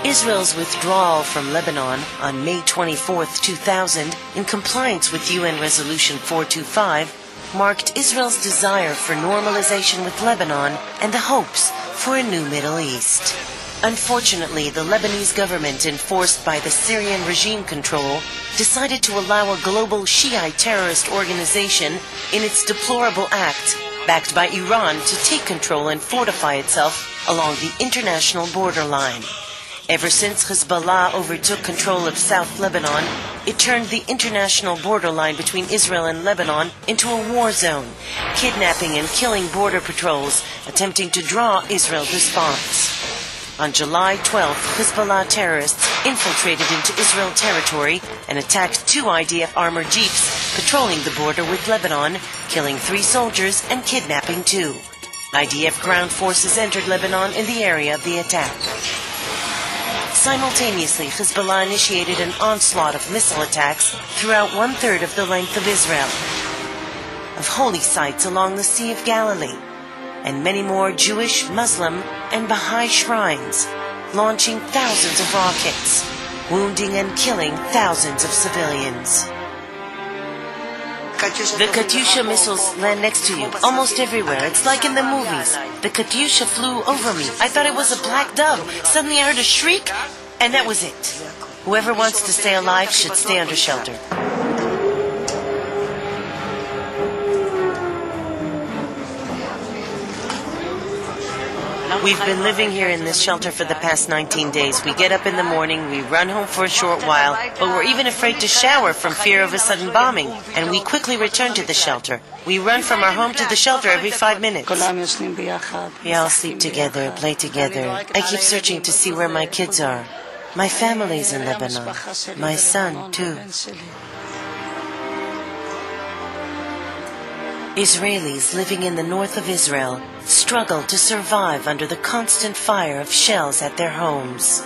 Israel's withdrawal from Lebanon on May 24, 2000, in compliance with UN Resolution 425, marked Israel's desire for normalization with Lebanon and the hopes for a new Middle East. Unfortunately, the Lebanese government, enforced by the Syrian regime control, decided to allow a global Shiite terrorist organization in its deplorable act, backed by Iran, to take control and fortify itself along the international borderline. Ever since Hezbollah overtook control of South Lebanon, it turned the international borderline between Israel and Lebanon into a war zone, kidnapping and killing border patrols, attempting to draw Israel's response. On July 12th, Hezbollah terrorists infiltrated into Israel territory and attacked 2 IDF armored jeeps patrolling the border with Lebanon, killing 3 soldiers and kidnapping 2. IDF ground forces entered Lebanon in the area of the attack. Simultaneously, Hezbollah initiated an onslaught of missile attacks throughout 1/3 of the length of Israel, of holy sites along the Sea of Galilee, and many more Jewish, Muslim, and Baha'i shrines, launching thousands of rockets, wounding and killing thousands of civilians. The Katyusha missiles land next to you, almost everywhere. It's like in the movies. The Katyusha flew over me. I thought it was a black dove. Suddenly I heard a shriek, and that was it. Whoever wants to stay alive should stay under shelter. We've been living here in this shelter for the past 19 days. We get up in the morning, we run home for a short while, but we're even afraid to shower from fear of a sudden bombing, and we quickly return to the shelter. We run from our home to the shelter every 5 minutes. We all sleep together, play together. I keep searching to see where my kids are. My family's in Lebanon. My son, too. Israelis living in the north of Israel struggle to survive under the constant fire of shells at their homes.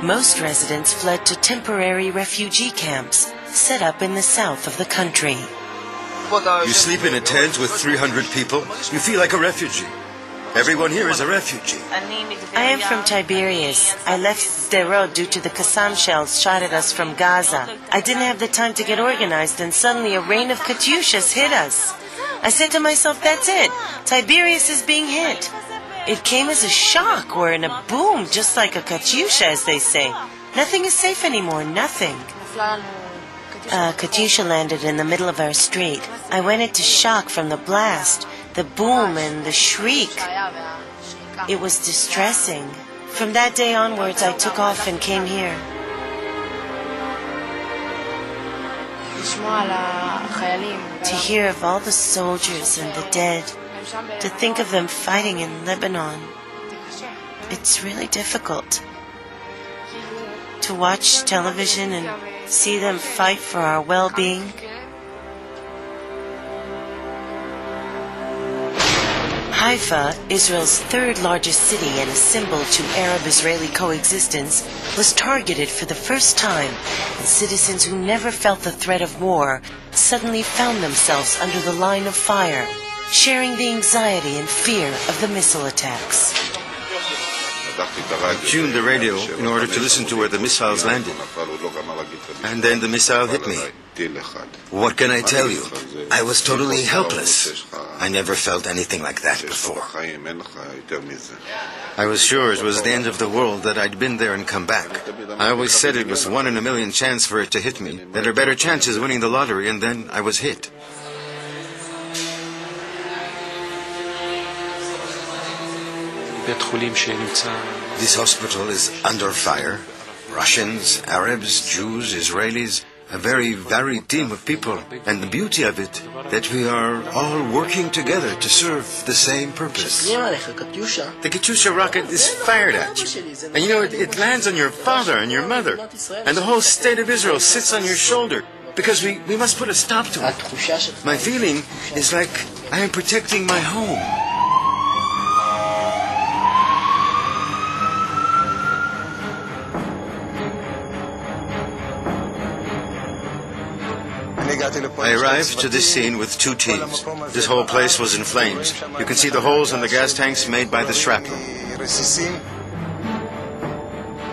Most residents fled to temporary refugee camps set up in the south of the country. You sleep in a tent with 300 people, you feel like a refugee. Everyone here is a refugee. I am from Tiberias. I left Sderot due to the Qassam shells shot at us from Gaza. I didn't have the time to get organized, and suddenly a rain of Katyushas hit us. I said to myself, that's it. Tiberias is being hit. It came as a shock or in a boom, just like a Katyusha, as they say. Nothing is safe anymore, nothing. Katyusha landed in the middle of our street. I went into shock from the blast, the boom and the shriek. It was distressing. From that day onwards, I took off and came here. To hear of all the soldiers and the dead, to think of them fighting in Lebanon, it's really difficult. To watch television and see them fight for our well-being. Haifa, Israel's 3rd largest city and a symbol to Arab-Israeli coexistence, was targeted for the first time, and citizens who never felt the threat of war suddenly found themselves under the line of fire, sharing the anxiety and fear of the missile attacks. I tuned the radio in order to listen to where the missiles landed. And then the missile hit me. What can I tell you? I was totally helpless. I never felt anything like that before. I was sure it was the end of the world, that I'd been there and come back. I always said it was 1 in a million chance for it to hit me. There are better chances winning the lottery, and then I was hit. This hospital is under fire. Russians, Arabs, Jews, Israelis, a very varied team of people. And the beauty of it, that we are all working together to serve the same purpose. The Katyusha rocket is fired at you. And you know, it lands on your father and your mother. And the whole state of Israel sits on your shoulder. Because we must put a stop to it. My feeling is like I am protecting my home. I arrived to this scene with 2 teams. This whole place was in flames. You can see the holes in the gas tanks made by the shrapnel.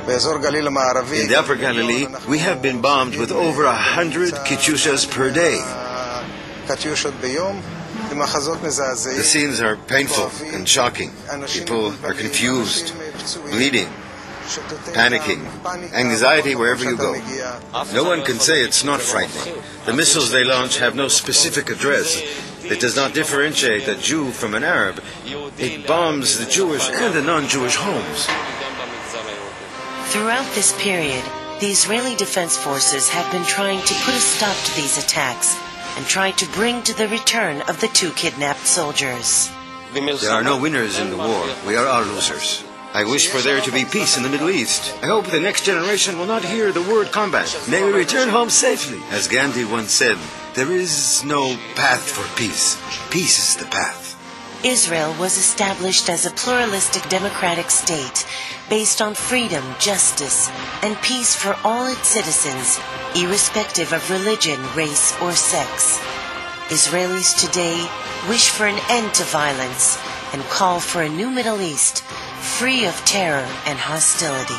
In the Upper Galilee, we have been bombed with over 100 Katyushas per day. The scenes are painful and shocking. People are confused, bleeding, panicking, anxiety wherever you go. No one can say it's not frightening. The missiles they launch have no specific address. It does not differentiate a Jew from an Arab. It bombs the Jewish and the non-Jewish homes. Throughout this period, the Israeli Defense Forces have been trying to put a stop to these attacks and try to bring to the return of the 2 kidnapped soldiers. There are no winners in the war. We are all losers. I wish for there to be peace in the Middle East. I hope the next generation will not hear the word combat. May we return home safely. As Gandhi once said, there is no path for peace. Peace is the path. Israel was established as a pluralistic democratic state based on freedom, justice, and peace for all its citizens, irrespective of religion, race, or sex. Israelis today wish for an end to violence and call for a new Middle East free of terror and hostility.